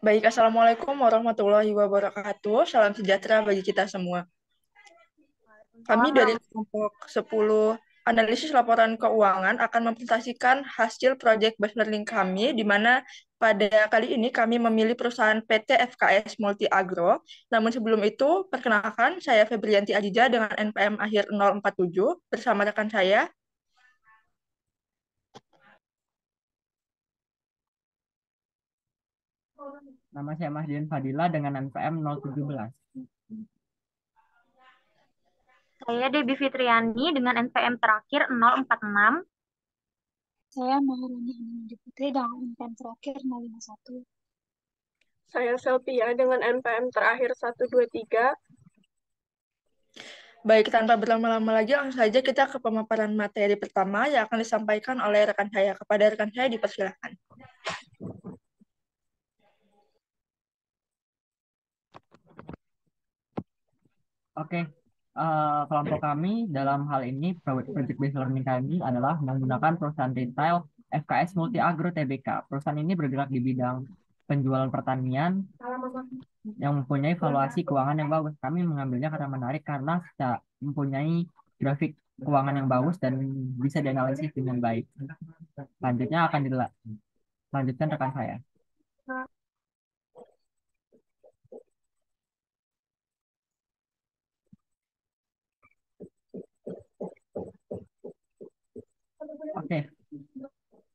Baik, Assalamualaikum warahmatullahi wabarakatuh. Salam sejahtera bagi kita semua. Kami dari Waalaikumsalam. kelompok 10 analisis laporan keuangan akan mempresentasikan hasil project based learning kami, di mana pada kali ini kami memilih perusahaan PT FKS Multi Agro. Namun sebelum itu, perkenalkan saya Febrianti Adija dengan NPM akhir 047 bersama rekan saya. Nama saya Mahdian Fadila dengan NPM 017. Saya Debbie Fitriani dengan NPM terakhir 046. Saya Maharani Hanimudi Putri dengan NPM terakhir 051. Saya Selvia dengan NPM terakhir 123. Baik, tanpa berlama-lama lagi, langsung saja kita ke pemaparan materi pertama yang akan disampaikan oleh rekan saya. Kepada rekan saya, dipersilakan. Oke, kelompok kami dalam hal ini project based learning kami adalah menggunakan perusahaan retail FKS Multi Agro Tbk. Perusahaan ini bergerak di bidang penjualan pertanian yang mempunyai valuasi keuangan yang bagus. Kami mengambilnya karena menarik karena mempunyai grafik keuangan yang bagus dan bisa dianalisis dengan baik. Selanjutnya akan dilanjutkan rekan saya. Oke,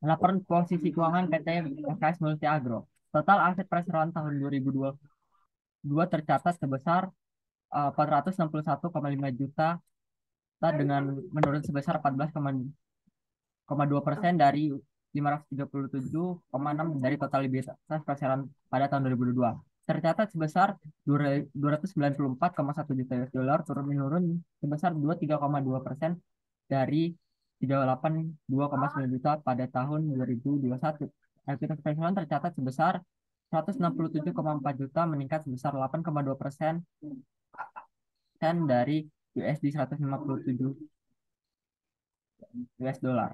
laporan posisi keuangan PT FKS Multi Agro. Total aset perseroan tahun 2022 tercatat sebesar 461,5 juta dengan menurun sebesar 14,2% dari 537,6 dari total likuiditas perseroan pada tahun 2022. Tercatat sebesar 294,1 juta US dollar turun menurun sebesar 23,2% dari 382,9 juta pada tahun 2021. Likuiditas perseroan tercatat sebesar 167,4 juta meningkat sebesar 8,2% dari USD 157 US dollar.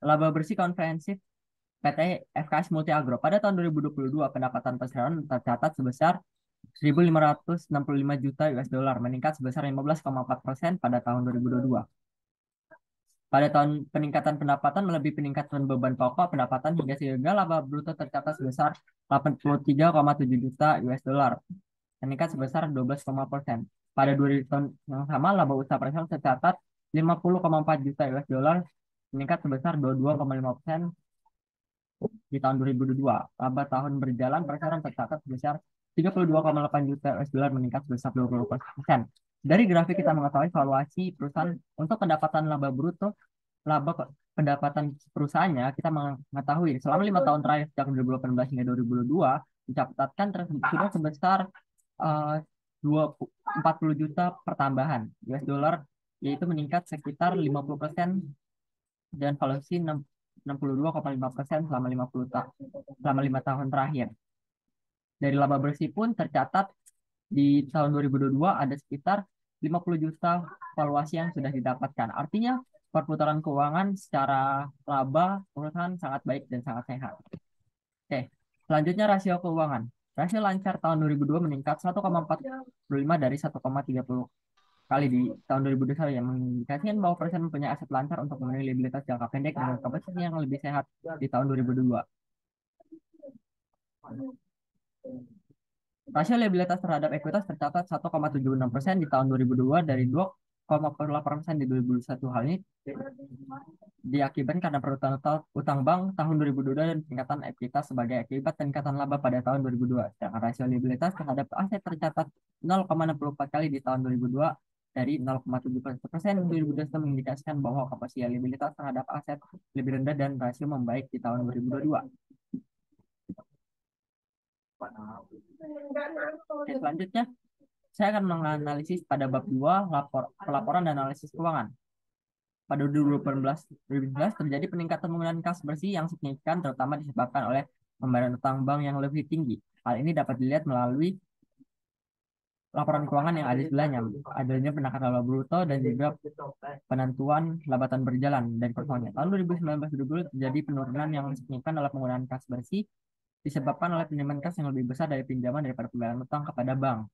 Laba bersih komprehensif PT FKS Multi Agro pada tahun 2022 pendapatan perseroan tercatat sebesar 1.565 juta US dollar meningkat sebesar 15,4% pada tahun 2022. Pada tahun peningkatan pendapatan melebihi peningkatan beban pokok pendapatan sehingga laba bruto tercatat sebesar 83,7 juta US dollar meningkat sebesar 12,4%. Pada tahun yang sama laba usaha perseroan tercatat 50,4 juta US dollar meningkat sebesar 22,5% di tahun 2022. Laba tahun berjalan perseroan tercatat sebesar 32,8 juta US dollar meningkat sebesar 20%. Dari grafik kita mengetahui valuasi perusahaan untuk pendapatan laba bruto, laba pendapatan perusahaannya kita mengetahui selama 5 tahun terakhir sejak 2018 hingga 2022 dicatatkan sudah sebesar uh, 40 juta pertambahan US dollar, yaitu meningkat sekitar 50% dan valuasi 62,5% selama 5 tahun terakhir. Dari laba bersih pun tercatat di tahun 2022 ada sekitar 50 juta valuasi yang sudah didapatkan. Artinya perputaran keuangan secara laba perusahaan sangat baik dan sangat sehat. Oke, selanjutnya rasio keuangan. Rasio lancar tahun 2002 meningkat 1,45 dari 1,30 kali di tahun 2021 yang mengindikasikan bahwa presiden mempunyai aset lancar untuk memenuhi liabilitas jangka pendek dengan kapasitas yang lebih sehat di tahun 2022. Rasio liabilitas terhadap ekuitas tercatat 1,76% di tahun 2002 dari 2,48% di 2021. Hal ini diakibatkan karena perutang utang bank tahun 2022 dan peningkatan ekuitas sebagai akibat peningkatan laba pada tahun 2002. Sedangkan rasio liabilitas terhadap aset tercatat 0,64 kali di tahun 2002 dari 0,71% di 2021 mengindikasikan bahwa kapasitas liabilitas terhadap aset lebih rendah dan rasio membaik di tahun 2022. Oke, selanjutnya saya akan menganalisis pada bab 2 pelaporan dan analisis keuangan. Pada 2018 terjadi peningkatan penggunaan kas bersih yang signifikan terutama disebabkan oleh pembayaran utang bank yang lebih tinggi. Hal ini dapat dilihat melalui laporan keuangan yang ada di sebelahnya, adanya peningkatan laba bruto dan juga penentuan laba tahun berjalan dari portofolio. Tahun 2019-2020 terjadi penurunan yang signifikan dalam penggunaan kas bersih disebabkan oleh penerimaan kas yang lebih besar dari pinjaman daripada pembayaran utang kepada bank.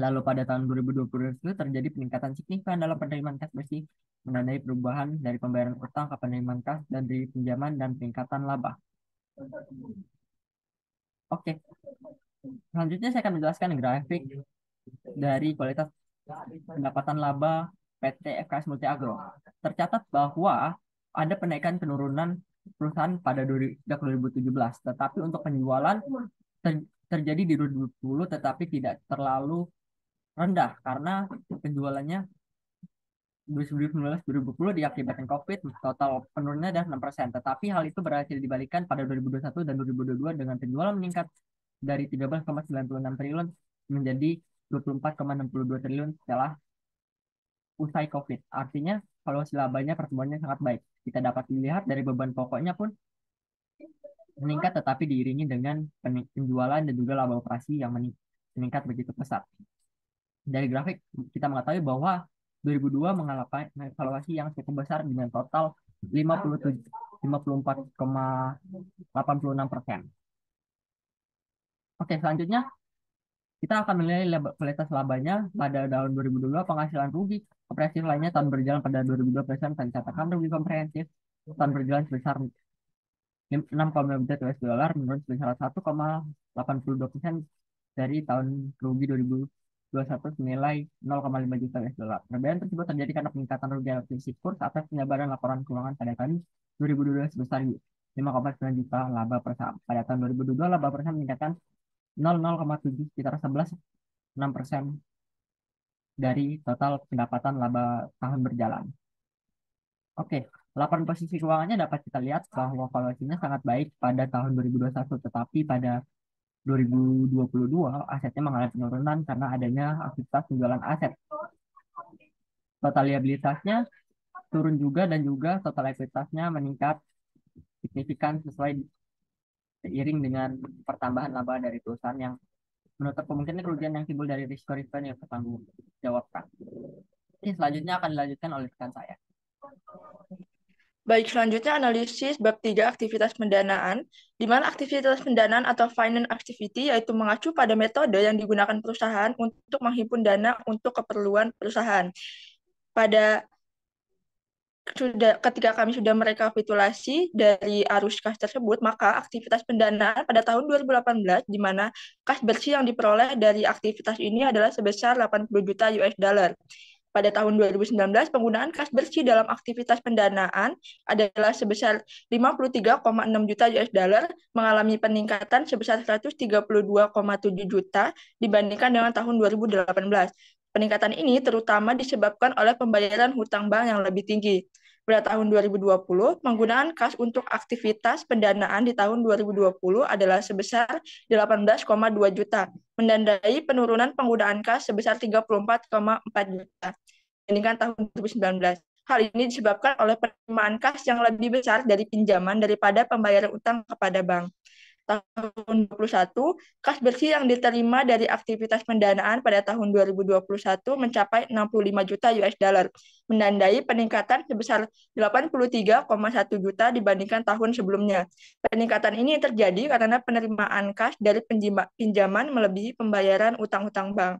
Lalu pada tahun 2020 itu terjadi peningkatan signifikan dalam penerimaan kas bersih, menandai perubahan dari pembayaran utang ke penerimaan kas dan dari pinjaman dan peningkatan laba. Oke, selanjutnya saya akan menjelaskan grafik dari kualitas pendapatan laba PT FKS Multi Agro. Tercatat bahwa ada penaikan penurunan perusahaan pada sejak 2017, tetapi untuk penjualan terjadi di 2020 tetapi tidak terlalu rendah karena penjualannya 2019-2020 diakibatkan COVID, total penurunannya adalah 6%. Tetapi hal itu berhasil dibalikan pada 2021 dan 2022 dengan penjualan meningkat dari 13,96 triliun menjadi 24,62 triliun setelah usai COVID. Artinya valuasi labanya pertumbuhannya sangat baik. Kita dapat dilihat dari beban pokoknya pun meningkat tetapi diiringi dengan penjualan dan juga laba operasi yang meningkat begitu pesat. Dari grafik kita mengetahui bahwa 2002 mengalami valuasi yang cukup besar dengan total 54,86%. Oke, selanjutnya kita akan menilai kualitas labanya pada tahun 2022. Penghasilan rugi komprehensif lainnya tahun berjalan pada 2022 mencatatkan rugi komprehensif tahun berjalan sebesar 6,5 juta US dollar menurun sebesar 1,82% dari tahun rugi 2021 senilai 0,5 juta US dollar. Perbedaan tersebut terjadi karena peningkatan rugi akuisisi kurs atas penyebaran laporan keuangan pada tahun 2022 sebesar 5,9 juta laba per saham. Pada tahun 2022 laba per saham meningkatkan 0,7 sekitar 11,6% dari total pendapatan laba tahun berjalan. Oke, laporan posisi keuangannya dapat kita lihat bahwa valuasinya sangat baik pada tahun 2021, tetapi pada 2022 asetnya mengalami penurunan karena adanya aktivitas penjualan aset. Total liabilitasnya turun juga dan juga total ekuitasnya meningkat signifikan sesuai seiring dengan pertambahan laba dari perusahaan yang menutup kemungkinan kerugian yang timbul dari risiko-risiko yang bertanggung jawabkan. Ini selanjutnya akan dilanjutkan oleh rekan saya. Baik, selanjutnya analisis bab 3 aktivitas pendanaan, di mana aktivitas pendanaan atau finance activity yaitu mengacu pada metode yang digunakan perusahaan untuk menghimpun dana untuk keperluan perusahaan. Ketika kami sudah merekapitulasi dari arus kas tersebut, maka aktivitas pendanaan pada tahun 2018, di mana kas bersih yang diperoleh dari aktivitas ini adalah sebesar 80 juta US dollar. Pada tahun 2019, penggunaan kas bersih dalam aktivitas pendanaan adalah sebesar 53,6 juta US dollar, mengalami peningkatan sebesar 132,7 juta dibandingkan dengan tahun 2018. Peningkatan ini terutama disebabkan oleh pembayaran hutang bank yang lebih tinggi. Pada tahun 2020, penggunaan kas untuk aktivitas pendanaan di tahun 2020 adalah sebesar 18,2 juta, menandai penurunan penggunaan kas sebesar 34,4 juta dibandingkan tahun 2019. Hal ini disebabkan oleh penerimaan kas yang lebih besar dari pinjaman daripada pembayaran utang kepada bank. Tahun 2021, kas bersih yang diterima dari aktivitas pendanaan pada tahun 2021 mencapai 65 juta US dollar, menandai peningkatan sebesar 83,1 juta dibandingkan tahun sebelumnya. Peningkatan ini terjadi karena penerimaan kas dari pinjaman melebihi pembayaran utang-utang bank.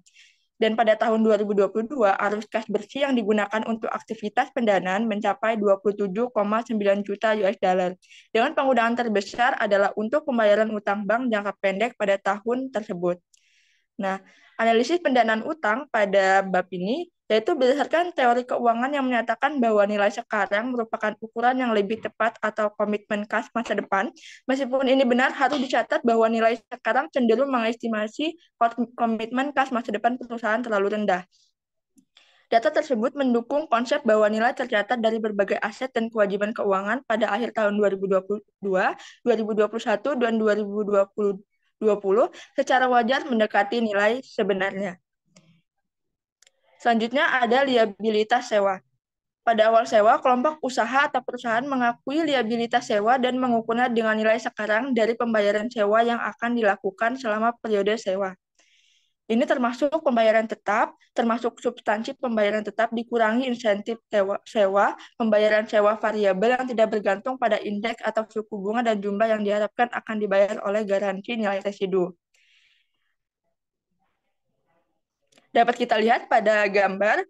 Dan pada tahun 2022, arus kas bersih yang digunakan untuk aktivitas pendanaan mencapai 27,9 juta US dollar. Dengan penggunaan terbesar adalah untuk pembayaran utang bank jangka pendek pada tahun tersebut. Nah, analisis pendanaan utang pada bab ini yaitu berdasarkan teori keuangan yang menyatakan bahwa nilai sekarang merupakan ukuran yang lebih tepat atau komitmen kas masa depan. Meskipun ini benar, harus dicatat bahwa nilai sekarang cenderung mengestimasi komitmen kas masa depan perusahaan terlalu rendah. Data tersebut mendukung konsep bahwa nilai tercatat dari berbagai aset dan kewajiban keuangan pada akhir tahun 2022, 2021, dan 2020 secara wajar mendekati nilai sebenarnya. Selanjutnya ada liabilitas sewa. Pada awal sewa, kelompok usaha atau perusahaan mengakui liabilitas sewa dan mengukurnya dengan nilai sekarang dari pembayaran sewa yang akan dilakukan selama periode sewa. Ini termasuk pembayaran tetap, termasuk substansi pembayaran tetap dikurangi insentif sewa, pembayaran sewa variabel yang tidak bergantung pada indeks atau suku bunga dan jumlah yang diharapkan akan dibayar oleh garansi nilai residu. Dapat kita lihat pada gambar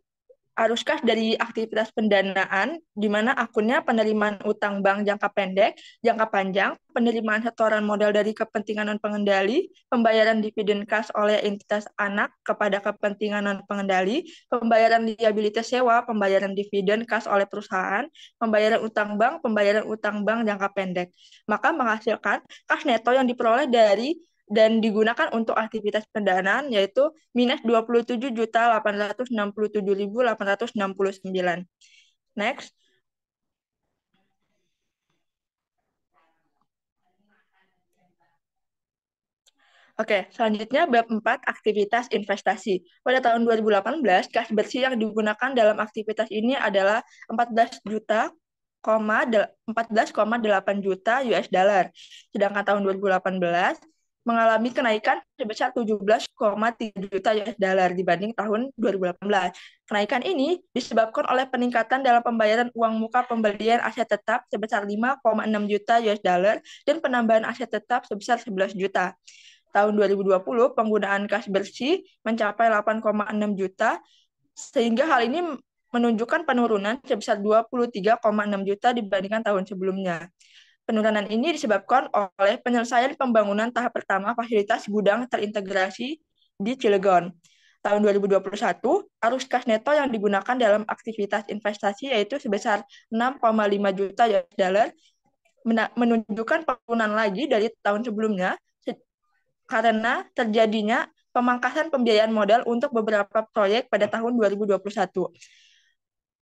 arus kas dari aktivitas pendanaan, di mana akunnya penerimaan utang bank jangka pendek, jangka panjang, penerimaan setoran modal dari kepentingan non-pengendali, pembayaran dividen kas oleh entitas anak kepada kepentingan non-pengendali, pembayaran liabilitas sewa, pembayaran dividen kas oleh perusahaan, pembayaran utang bank jangka pendek. Maka menghasilkan kas neto yang diperoleh dari dan digunakan untuk aktivitas pendanaan yaitu minus 27.867.869. Next. Oke, selanjutnya bab 4 aktivitas investasi. Pada tahun 2018, kas bersih yang digunakan dalam aktivitas ini adalah 14,8 juta US dollar. Sedangkan tahun 2018 mengalami kenaikan sebesar 17,3 juta US dollar dibanding tahun 2018. Kenaikan ini disebabkan oleh peningkatan dalam pembayaran uang muka pembelian aset tetap sebesar 5,6 juta US dollar dan penambahan aset tetap sebesar 11 juta. Tahun 2020 penggunaan kas bersih mencapai 8,6 juta sehingga hal ini menunjukkan penurunan sebesar 23,6 juta dibandingkan tahun sebelumnya. Penurunan ini disebabkan oleh penyelesaian pembangunan tahap pertama fasilitas gudang terintegrasi di Cilegon. Tahun 2021, arus kas neto yang digunakan dalam aktivitas investasi yaitu sebesar 6,5 juta US dollar, menunjukkan penurunan lagi dari tahun sebelumnya karena terjadinya pemangkasan pembiayaan modal untuk beberapa proyek pada tahun 2021.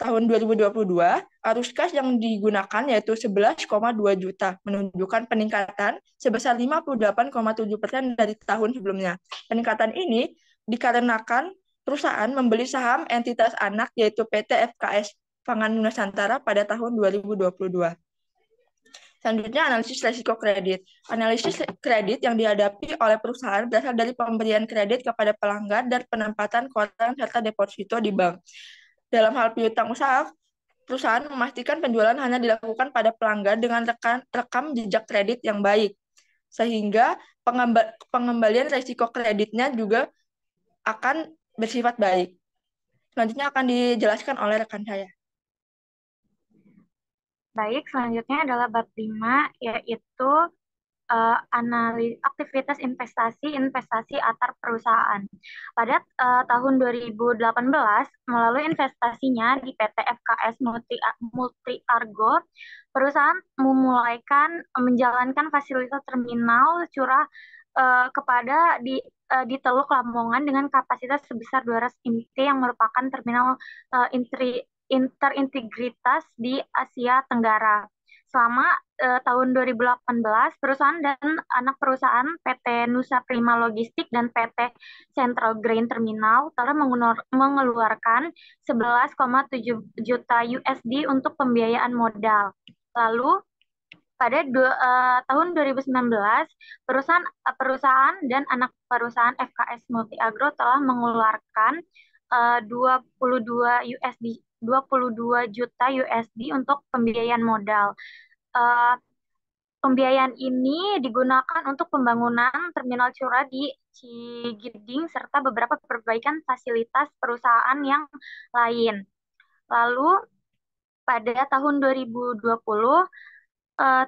Tahun 2022, arus kas yang digunakan yaitu 11,2 juta, menunjukkan peningkatan sebesar 58,7% dari tahun sebelumnya. Peningkatan ini dikarenakan perusahaan membeli saham entitas anak yaitu PT FKS Pangan Nusantara pada tahun 2022. Selanjutnya, analisis risiko kredit. Analisis kredit yang dihadapi oleh perusahaan berasal dari pemberian kredit kepada pelanggan dan penempatan koran serta deposito di bank. Dalam hal piutang usaha, perusahaan memastikan penjualan hanya dilakukan pada pelanggan dengan rekam jejak kredit yang baik, sehingga pengembalian risiko kreditnya juga akan bersifat baik. Selanjutnya akan dijelaskan oleh rekan saya. Baik, selanjutnya adalah bab 5, yaitu aktivitas investasi antar perusahaan. Pada tahun 2018, melalui investasinya di PT FKS Multi Argo, perusahaan memulaikan menjalankan fasilitas terminal curah kepada di Teluk Lamongan dengan kapasitas sebesar 200 MT yang merupakan terminal terintegritas di Asia Tenggara. Selama tahun 2018, perusahaan dan anak perusahaan PT Nusa Prima Logistik dan PT Central Grain Terminal telah mengeluarkan 11,7 juta USD untuk pembiayaan modal. Lalu pada tahun 2019, perusahaan dan anak perusahaan FKS Multi Agro telah mengeluarkan 22 juta USD untuk pembiayaan modal. Pembiayaan ini digunakan untuk pembangunan terminal curah di Cigiding serta beberapa perbaikan fasilitas perusahaan yang lain. Lalu pada tahun 2020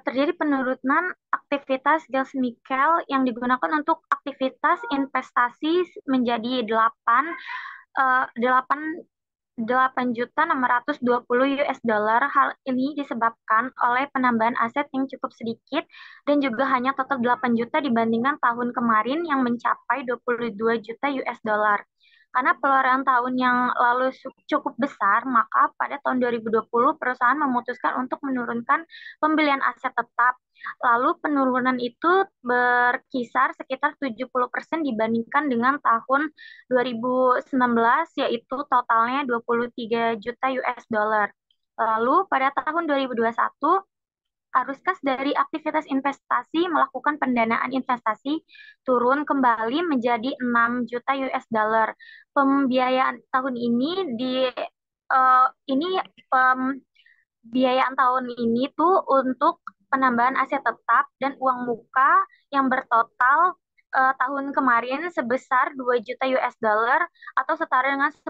terjadi penurunan aktivitas gas nikel yang digunakan untuk aktivitas investasi menjadi 8.620 US dollar. Hal ini disebabkan oleh penambahan aset yang cukup sedikit dan juga hanya total 8 juta dibandingkan tahun kemarin yang mencapai 22 juta US dollar. Karena pengeluaran tahun yang lalu cukup besar, maka pada tahun 2020 perusahaan memutuskan untuk menurunkan pembelian aset tetap. Lalu penurunan itu berkisar sekitar 70% dibandingkan dengan tahun 2019, yaitu totalnya 23 juta US dollar. Lalu pada tahun 2021, arus kas dari aktivitas investasi melakukan pendanaan investasi turun kembali menjadi 6 juta US dollar. Pembiayaan tahun ini pembiayaan tahun ini tuh untuk penambahan aset tetap dan uang muka yang bertotal tahun kemarin sebesar 2 juta US dollar atau setara dengan 10%.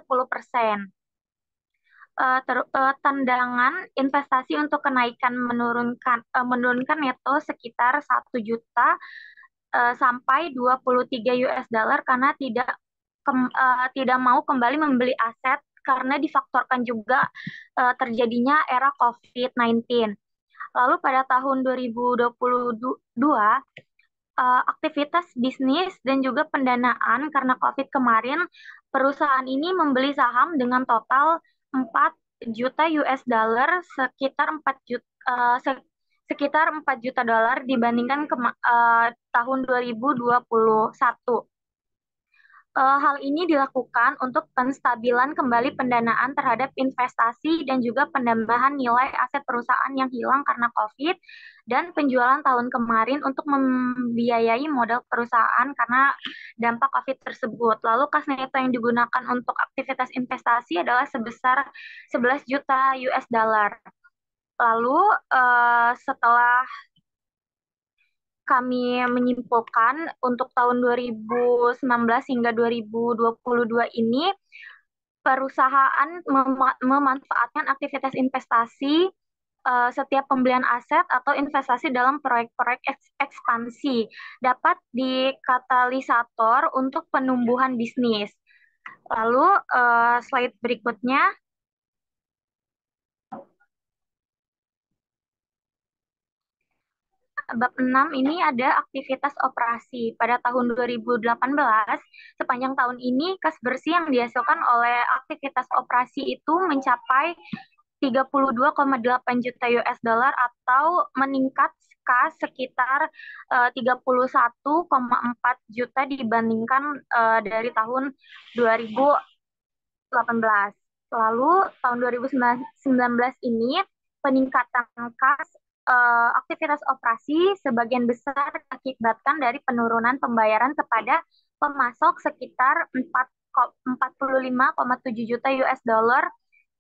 Tandangan investasi untuk kenaikan menurunkan neto sekitar 1 juta sampai 23 US dollar karena tidak mau kembali membeli aset karena difaktorkan juga terjadinya era COVID-19. Lalu pada tahun 2022 aktivitas bisnis dan juga pendanaan karena COVID kemarin, perusahaan ini membeli saham dengan total 4 juta US dollar sekitar 4 juta dolar dibandingkan tahun 2021. Hal ini dilakukan untuk penstabilan kembali pendanaan terhadap investasi dan juga penambahan nilai aset perusahaan yang hilang karena COVID dan penjualan tahun kemarin untuk membiayai modal perusahaan karena dampak COVID tersebut. Lalu kas neto yang digunakan untuk aktivitas investasi adalah sebesar 11 juta US dollar. Lalu setelah kami menyimpulkan untuk tahun 2019 hingga 2022 ini, perusahaan memanfaatkan aktivitas investasi setiap pembelian aset atau investasi dalam proyek-proyek ekspansi dapat dikatalisator untuk penumbuhan bisnis. Lalu slide berikutnya. Bab 6 ini ada aktivitas operasi. Pada tahun 2018, sepanjang tahun ini kas bersih yang dihasilkan oleh aktivitas operasi itu mencapai 32,8 juta US dollar atau meningkat kas sekitar 31,4 juta dibandingkan dari tahun 2018. Lalu tahun 2019 ini peningkatan kas aktivitas operasi sebagian besar diakibatkan dari penurunan pembayaran kepada pemasok sekitar 45,7 juta US dollar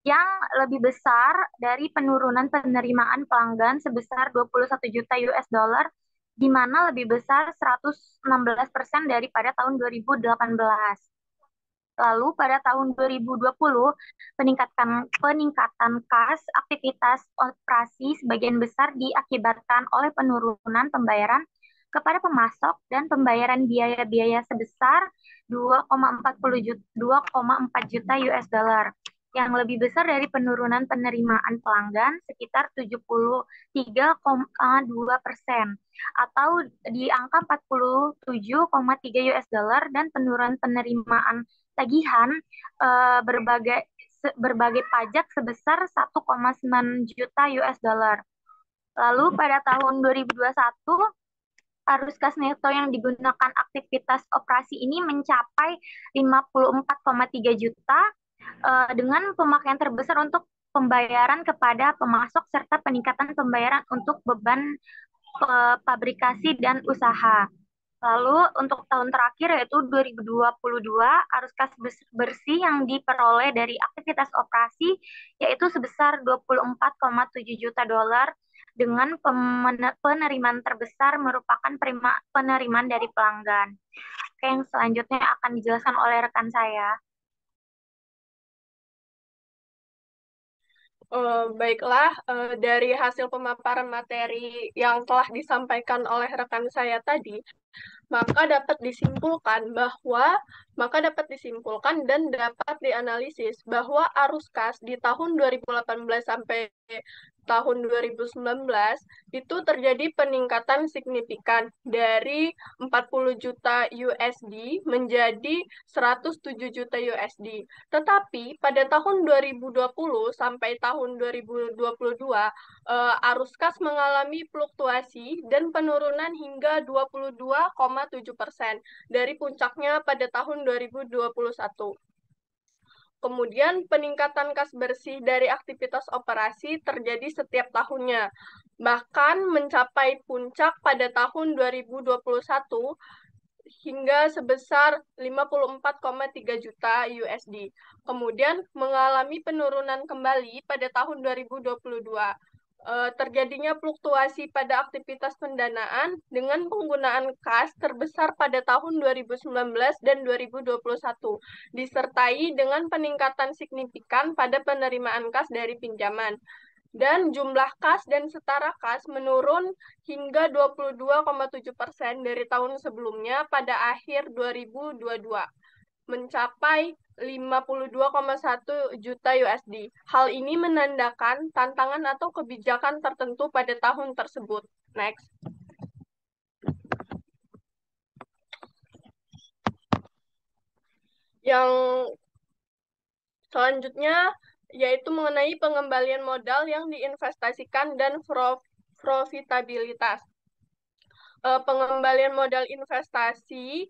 yang lebih besar dari penurunan penerimaan pelanggan sebesar 21 juta US dollar, di mana lebih besar 116% daripada tahun 2018. Lalu pada tahun 2020, peningkatan kas aktivitas operasi sebagian besar diakibatkan oleh penurunan pembayaran kepada pemasok dan pembayaran biaya-biaya sebesar 2,4 juta US dollar, yang lebih besar dari penurunan penerimaan pelanggan sekitar 73,2% atau di angka 47,3 US dollar dan penurunan penerimaan tagihan berbagai pajak sebesar 1,9 juta US dollar. Lalu pada tahun 2021, arus kas neto yang digunakan aktivitas operasi ini mencapai 54,3 juta dengan pemakaian terbesar untuk pembayaran kepada pemasok serta peningkatan pembayaran untuk beban pabrikasi dan usaha. Lalu untuk tahun terakhir yaitu 2022, arus kas bersih yang diperoleh dari aktivitas operasi yaitu sebesar 24,7 juta dolar dengan penerimaan terbesar merupakan penerimaan dari pelanggan. Oke, yang selanjutnya akan dijelaskan oleh rekan saya. Baiklah, dari hasil pemaparan materi yang telah disampaikan oleh rekan saya tadi, maka dapat disimpulkan dan dapat dianalisis bahwa arus kas di tahun 2018 sampai tahun 2019 itu terjadi peningkatan signifikan dari 40 juta USD menjadi 107 juta USD. Tetapi pada tahun 2020 sampai tahun 2022 arus kas mengalami fluktuasi dan penurunan hingga 22,7% dari puncaknya pada tahun 2021. Kemudian peningkatan kas bersih dari aktivitas operasi terjadi setiap tahunnya, bahkan mencapai puncak pada tahun 2021 hingga sebesar 54,3 juta USD. Kemudian mengalami penurunan kembali pada tahun 2022. Terjadinya fluktuasi pada aktivitas pendanaan dengan penggunaan kas terbesar pada tahun 2019 dan 2021, disertai dengan peningkatan signifikan pada penerimaan kas dari pinjaman. Dan jumlah kas dan setara kas menurun hingga 22,7% dari tahun sebelumnya pada akhir 2022, mencapai 52,1 juta USD. Hal ini menandakan tantangan atau kebijakan tertentu pada tahun tersebut. Next. Yang selanjutnya yaitu mengenai pengembalian modal yang diinvestasikan dan profitabilitas. Pengembalian modal investasi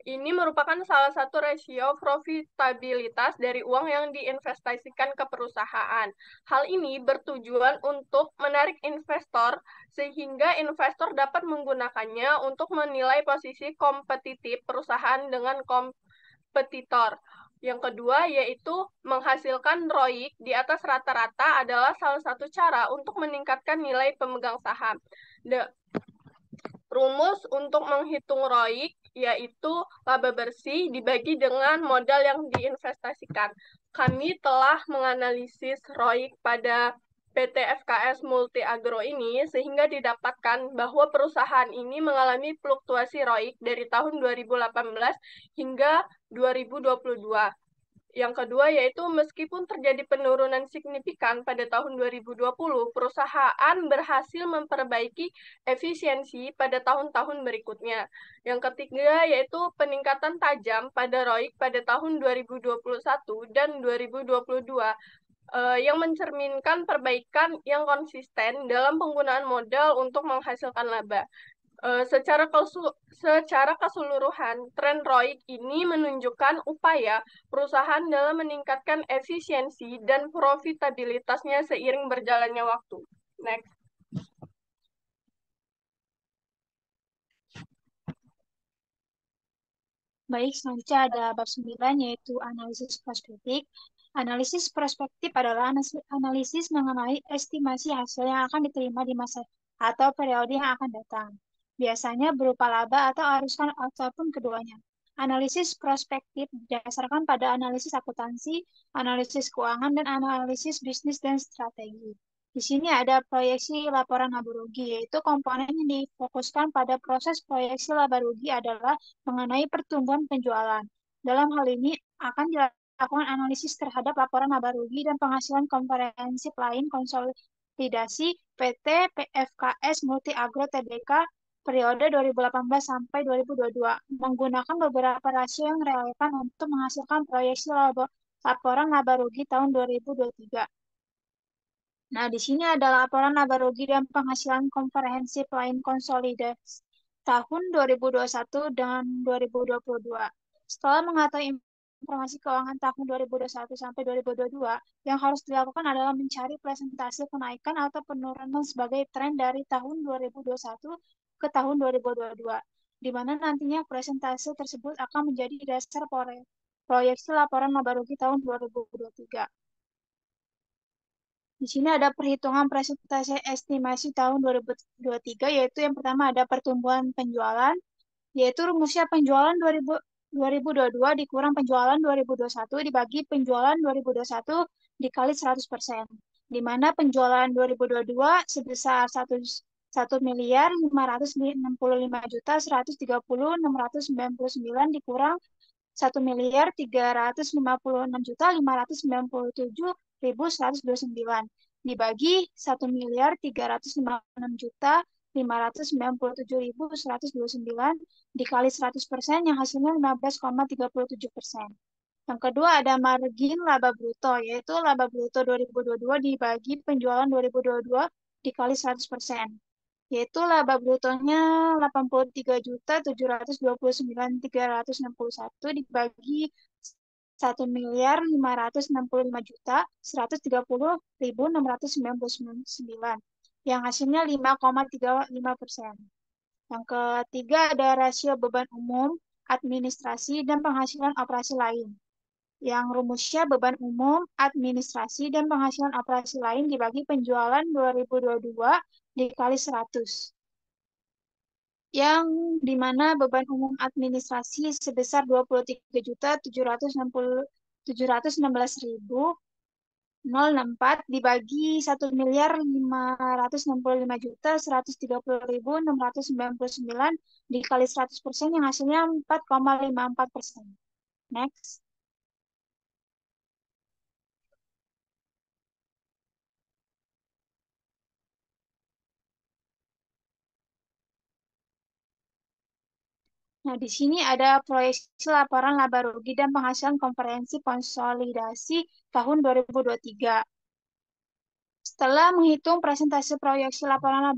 ini merupakan salah satu rasio profitabilitas dari uang yang diinvestasikan ke perusahaan. Hal ini bertujuan untuk menarik investor sehingga investor dapat menggunakannya untuk menilai posisi kompetitif perusahaan dengan kompetitor. Yang kedua yaitu menghasilkan ROIC di atas rata-rata adalah salah satu cara untuk meningkatkan nilai pemegang saham. Rumus untuk menghitung ROIC yaitu laba bersih dibagi dengan modal yang diinvestasikan. Kami telah menganalisis ROIC pada PT FKS Multi Agro ini sehingga didapatkan bahwa perusahaan ini mengalami fluktuasi ROIC dari tahun 2018 hingga 2022. Yang kedua yaitu meskipun terjadi penurunan signifikan pada tahun 2020, perusahaan berhasil memperbaiki efisiensi pada tahun-tahun berikutnya. Yang ketiga yaitu peningkatan tajam pada ROIC pada tahun 2021 dan 2022 yang mencerminkan perbaikan yang konsisten dalam penggunaan modal untuk menghasilkan laba. Secara keseluruhan, tren ROIC ini menunjukkan upaya perusahaan dalam meningkatkan efisiensi dan profitabilitasnya seiring berjalannya waktu. Next. Baik, selanjutnya ada bab 9 yaitu analisis prospektif. Analisis prospektif adalah analisis mengenai estimasi hasil yang akan diterima di masa atau periode yang akan datang. Biasanya berupa laba atau aruskan ataupun keduanya. Analisis prospektif didasarkan pada analisis akuntansi, analisis keuangan, dan analisis bisnis dan strategi. Di sini ada proyeksi laporan laba rugi, yaitu komponen yang difokuskan pada proses proyeksi laba rugi adalah mengenai pertumbuhan penjualan. Dalam hal ini akan dilakukan analisis terhadap laporan laba rugi dan penghasilan komprehensif lain konsolidasi PT PFKS Multi Agro Tbk periode 2018 sampai 2022 menggunakan beberapa rasio yang relevan untuk menghasilkan proyeksi laporan laba rugi tahun 2023. Nah, di sini ada laporan laba rugi dan penghasilan komprehensif lain konsolidasi tahun 2021 dan 2022. Setelah mengetahui informasi keuangan tahun 2021 sampai 2022, yang harus dilakukan adalah mencari presentase kenaikan atau penurunan sebagai tren dari tahun 2021 ke tahun 2022, di mana nantinya presentase tersebut akan menjadi dasar proyeksi laporan laba rugi tahun 2023. Di sini ada perhitungan presentase estimasi tahun 2023, yaitu yang pertama ada pertumbuhan penjualan, yaitu rumusnya penjualan 2022 dikurang penjualan 2021 dibagi penjualan 2021 dikali 100%, di mana penjualan 2022 sebesar 1 miliar 565 juta 130.699 dikurang 1 miliar 356 juta 597.129 dibagi 1 miliar 356 juta 597.129 dikali 100% yang hasilnya 15,37%. Yang kedua ada margin laba bruto, yaitu laba bruto 2022 dibagi penjualan 2022 dikali 100%. Yaitu laba brutonya 83.729.361 dibagi 1.565.130.699, yang hasilnya 5,35%. Yang ketiga ada rasio beban umum, administrasi, dan penghasilan operasi lain. Yang rumusnya beban umum, administrasi, dan penghasilan operasi lain dibagi penjualan 2022 dikali 100. Yang dimana beban umum administrasi sebesar 23.716.064 dibagi 1.565.130.639 dikali 100% yang hasilnya 4,54%. Next. Nah, di sini ada proyeksi laporan laba rugi dan penghasilan konferensi konsolidasi tahun 2023. Setelah menghitung presentasi proyeksi laporan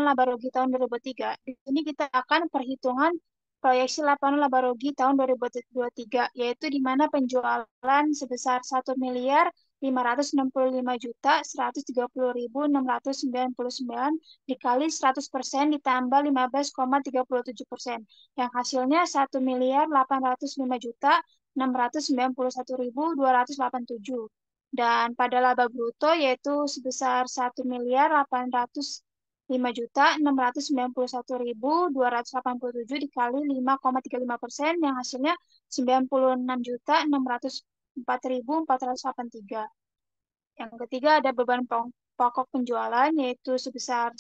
laba rugi tahun 2003, di sini kita akan perhitungan proyeksi laporan laba rugi tahun 2023, yaitu di mana penjualan sebesar 1.565.130.699 dikali 100% ditambah 15,37%, yang hasilnya 1.805.691.287. Dan pada laba bruto yaitu sebesar 1.805.691.287 dikali 5,35% yang hasilnya 96.604.483. Yang ketiga ada beban pokok penjualan yaitu sebesar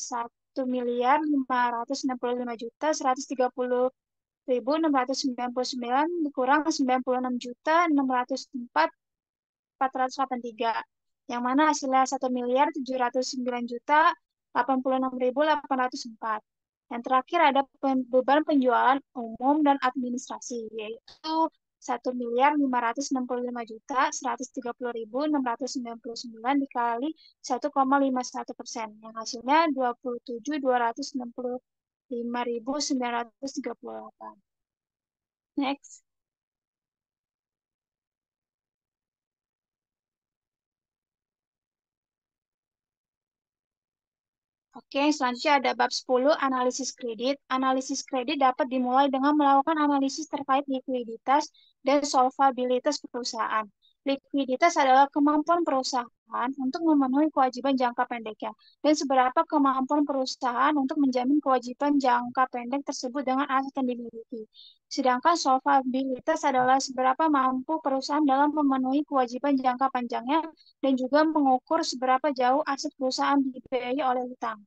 1.565.130.699 dikurang 96.604.483, yang mana hasilnya 1.709.086.804. Yang terakhir ada beban penjualan umum dan administrasi, yaitu 1.565.130.699 dikali 1,51%, yang hasilnya 27.265.938. Next. Oke, selanjutnya ada bab 10, analisis kredit. Analisis kredit dapat dimulai dengan melakukan analisis terkait likuiditas dan solvabilitas perusahaan. Likuiditas adalah kemampuan perusahaan untuk memenuhi kewajiban jangka pendeknya, dan seberapa kemampuan perusahaan untuk menjamin kewajiban jangka pendek tersebut dengan aset yang dimiliki. Sedangkan solvabilitas adalah seberapa mampu perusahaan dalam memenuhi kewajiban jangka panjangnya dan juga mengukur seberapa jauh aset perusahaan dibiayai oleh hutang.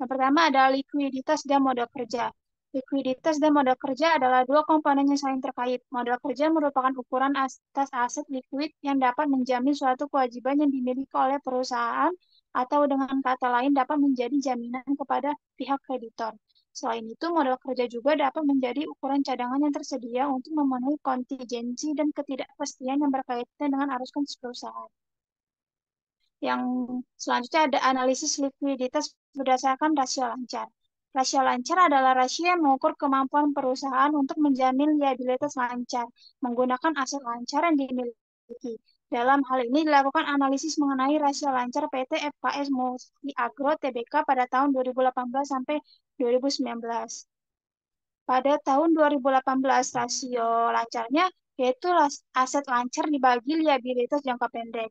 Yang pertama ada likuiditas dan modal kerja. Likuiditas dan modal kerja adalah dua komponen yang saling terkait. Modal kerja merupakan ukuran atas aset likuid yang dapat menjamin suatu kewajiban yang dimiliki oleh perusahaan atau dengan kata lain dapat menjadi jaminan kepada pihak kreditor. Selain itu, modal kerja juga dapat menjadi ukuran cadangan yang tersedia untuk memenuhi kontingensi dan ketidakpastian yang berkaitan dengan arus kas perusahaan. Yang selanjutnya ada analisis likuiditas berdasarkan rasio lancar. Rasio lancar adalah rasio yang mengukur kemampuan perusahaan untuk menjamin liabilitas lancar menggunakan aset lancar yang dimiliki. Dalam hal ini dilakukan analisis mengenai rasio lancar PT FKS Multi Agro Tbk pada tahun 2018 sampai 2019. Pada tahun 2018 rasio lancarnya yaitu aset lancar dibagi liabilitas jangka pendek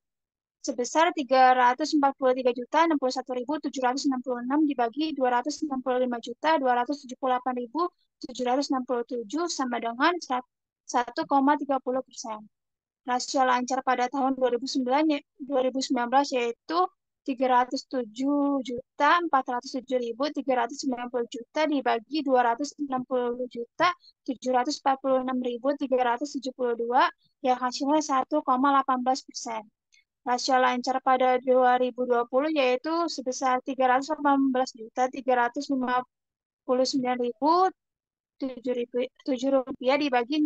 sebesar 343.061.766 dibagi 265.278.767 sama dengan 1,30%. Rasio lancar pada tahun 2019 yaitu 307.407.390 dibagi 260.746.372 yang hasilnya 1,18%. Rasio lancar pada 2020 yaitu sebesar 318.459.007 rupiah dibagi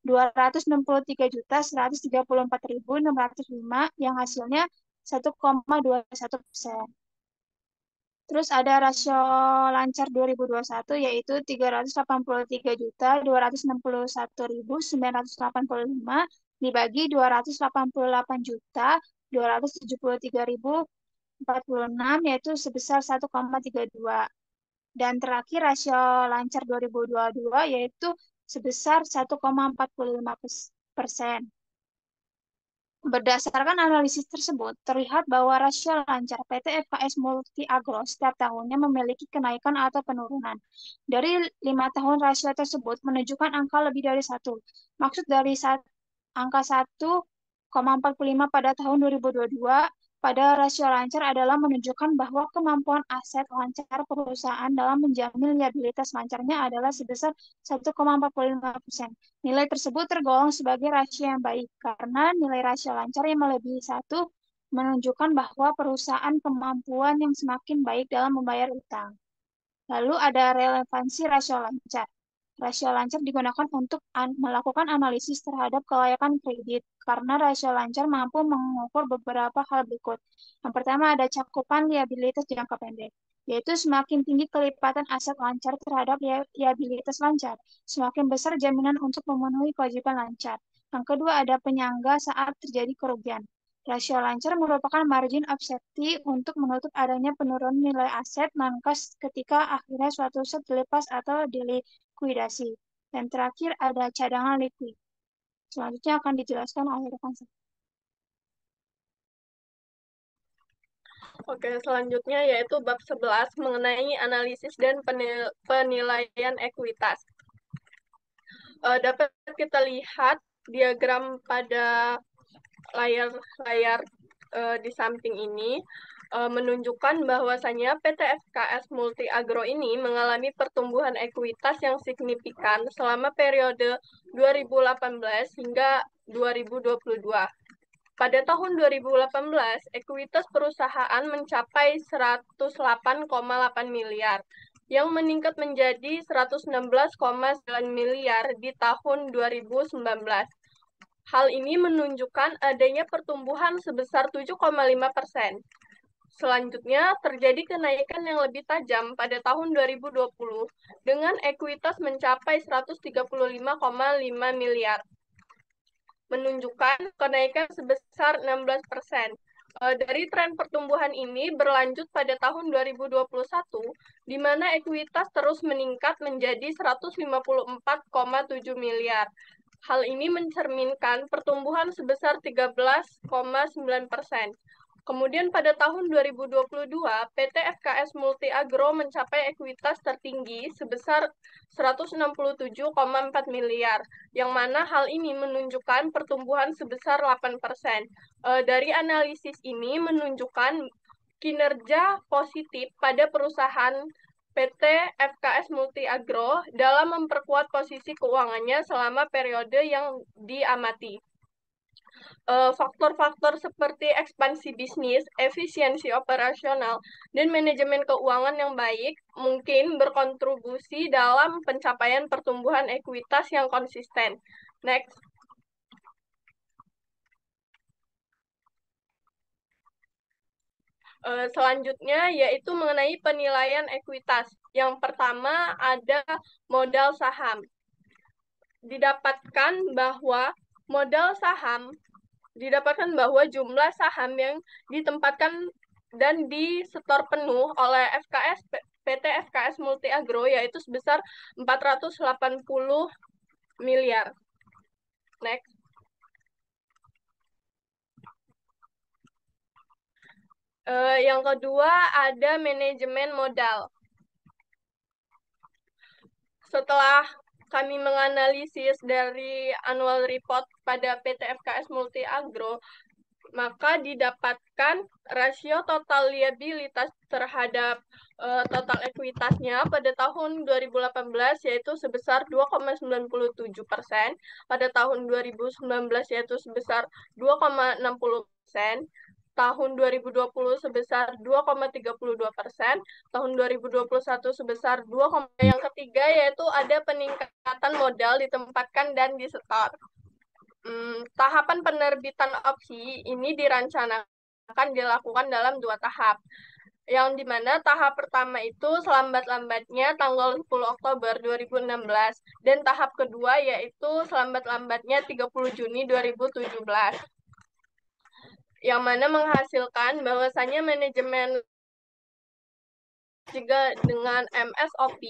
263.134.605 yang hasilnya 1,21%. Terus ada rasio lancar 2021 yaitu 383.261.985 dibagi 288.273.046 yaitu sebesar 1,32. Dan terakhir rasio lancar 2022 yaitu sebesar 1,45%. Berdasarkan analisis tersebut, terlihat bahwa rasio lancar PT FKS Multi Agro setiap tahunnya memiliki kenaikan atau penurunan. Dari 5 tahun rasio tersebut menunjukkan angka lebih dari 1. Maksud dari angka 1,45 pada tahun 2022 pada rasio lancar adalah menunjukkan bahwa kemampuan aset lancar perusahaan dalam menjamin liabilitas lancarnya adalah sebesar 1,45%. Nilai tersebut tergolong sebagai rasio yang baik karena nilai rasio lancar yang melebihi 1 menunjukkan bahwa perusahaan kemampuan yang semakin baik dalam membayar utang. Lalu ada relevansi rasio lancar. Rasio lancar digunakan untuk melakukan analisis terhadap kelayakan kredit karena rasio lancar mampu mengukur beberapa hal berikut. Yang pertama ada cakupan liabilitas jangka pendek, yaitu semakin tinggi kelipatan aset lancar terhadap liabilitas lancar, semakin besar jaminan untuk memenuhi kewajiban lancar. Yang kedua ada penyangga saat terjadi kerugian. Rasio lancar merupakan margin of safety untuk menutup adanya penurunan nilai aset non-cash ketika akhirnya suatu aset dilepas atau dilikuidasi. Dan terakhir ada cadangan likuid. Selanjutnya akan dijelaskan oleh rekan saya. Oke, selanjutnya yaitu bab 11 mengenai analisis dan penilaian ekuitas. Dapat kita lihat diagram pada layar di samping ini menunjukkan bahwasannya PT FKS Multi Agro ini mengalami pertumbuhan ekuitas yang signifikan selama periode 2018 hingga 2022. Pada tahun 2018, ekuitas perusahaan mencapai 108,8 miliar, yang meningkat menjadi 116,9 miliar di tahun 2019. Hal ini menunjukkan adanya pertumbuhan sebesar 7,5%. Selanjutnya, terjadi kenaikan yang lebih tajam pada tahun 2020 dengan ekuitas mencapai 135,5 miliar, menunjukkan kenaikan sebesar 16%. Dari tren pertumbuhan ini berlanjut pada tahun 2021, di mana ekuitas terus meningkat menjadi 154,7 miliar. Hal ini mencerminkan pertumbuhan sebesar 13,9%. Kemudian pada tahun 2022, PT FKS Multi Agro mencapai ekuitas tertinggi sebesar 167,4 miliar, yang mana hal ini menunjukkan pertumbuhan sebesar 8%. Dari analisis ini menunjukkan kinerja positif pada perusahaan PT FKS Multi Agro dalam memperkuat posisi keuangannya selama periode yang diamati. Faktor-faktor seperti ekspansi bisnis, efisiensi operasional, dan manajemen keuangan yang baik mungkin berkontribusi dalam pencapaian pertumbuhan ekuitas yang konsisten. Next. Selanjutnya yaitu mengenai penilaian ekuitas. Yang pertama ada modal saham. Didapatkan bahwa jumlah saham yang ditempatkan dan disetor penuh oleh PT FKS Multi Agro yaitu sebesar 480 miliar. Next. Yang kedua ada manajemen modal. Setelah kami menganalisis dari annual report pada PT FKS Multi Agro, maka didapatkan rasio total liabilitas terhadap total ekuitasnya pada tahun 2018 yaitu sebesar 2,97%, pada tahun 2019 yaitu sebesar 2,60%, tahun 2020 sebesar 2,32%, tahun 2021 sebesar 2, yang ketiga yaitu ada peningkatan modal ditempatkan dan disetor. Tahapan penerbitan opsi ini direncanakan dilakukan dalam 2 tahap. yang dimana tahap pertama itu selambat-lambatnya tanggal 10 Oktober 2016 dan tahap kedua yaitu selambat-lambatnya 30 Juni 2017 yang mana menghasilkan bahwasannya manajemen juga dengan MSOP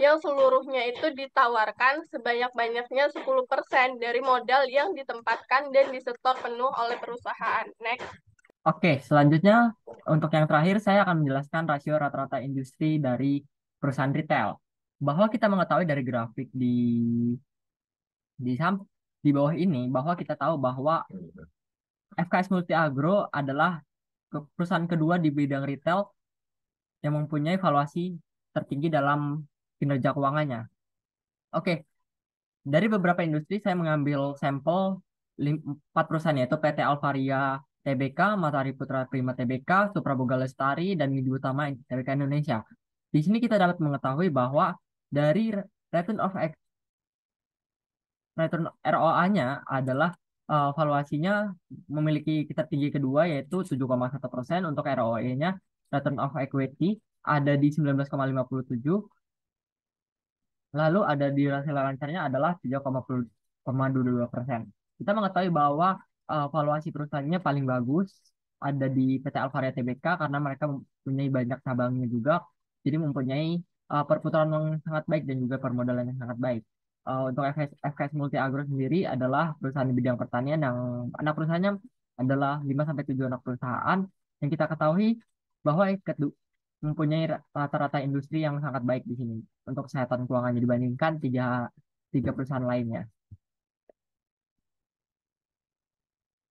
yang seluruhnya itu ditawarkan sebanyak-banyaknya 10% dari modal yang ditempatkan dan disetor penuh oleh perusahaan. Next. Oke, selanjutnya untuk yang terakhir saya akan menjelaskan rasio rata-rata industri dari perusahaan retail. Bahwa kita mengetahui dari grafik di sam- di bawah ini bahwa kita tahu bahwa FKS Multi Agro adalah perusahaan kedua di bidang retail yang mempunyai valuasi tertinggi dalam kinerja keuangannya. Oke, dari beberapa industri saya mengambil sampel 4 perusahaan yaitu PT Alvaria Tbk, Matahari Putra Prima Tbk, Supraboga Lestari, dan Midi Utama Tbk Indonesia. Di sini kita dapat mengetahui bahwa dari return of return ROA-nya adalah valuasinya memiliki tertinggi kedua yaitu 7,1%, untuk ROE-nya return of equity ada di 19,57, lalu ada di rasio lancarnya adalah 3,22%. Kita mengetahui bahwa valuasi perusahaannya paling bagus ada di PT Alvaria Tbk karena mereka mempunyai banyak cabangnya juga, jadi mempunyai perputaran uang yang sangat baik dan juga permodalan yang sangat baik. Untuk FKS Multi Agro sendiri adalah perusahaan di bidang pertanian yang anak perusahaannya adalah 5 sampai 7 anak perusahaan yang kita ketahui bahwa mempunyai rata-rata industri yang sangat baik di sini untuk kesehatan keuangannya dibandingkan tiga tiga perusahaan lainnya.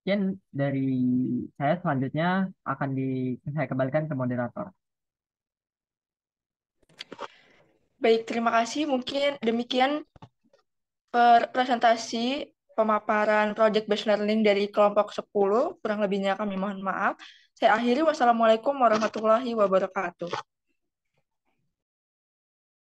Kemudian dari saya selanjutnya akan saya kembalikan ke moderator. Baik, terima kasih. Mungkin demikian presentasi pemaparan Project Based Learning dari kelompok 10. Kurang lebihnya kami mohon maaf. Saya akhiri. Wassalamualaikum warahmatullahi wabarakatuh.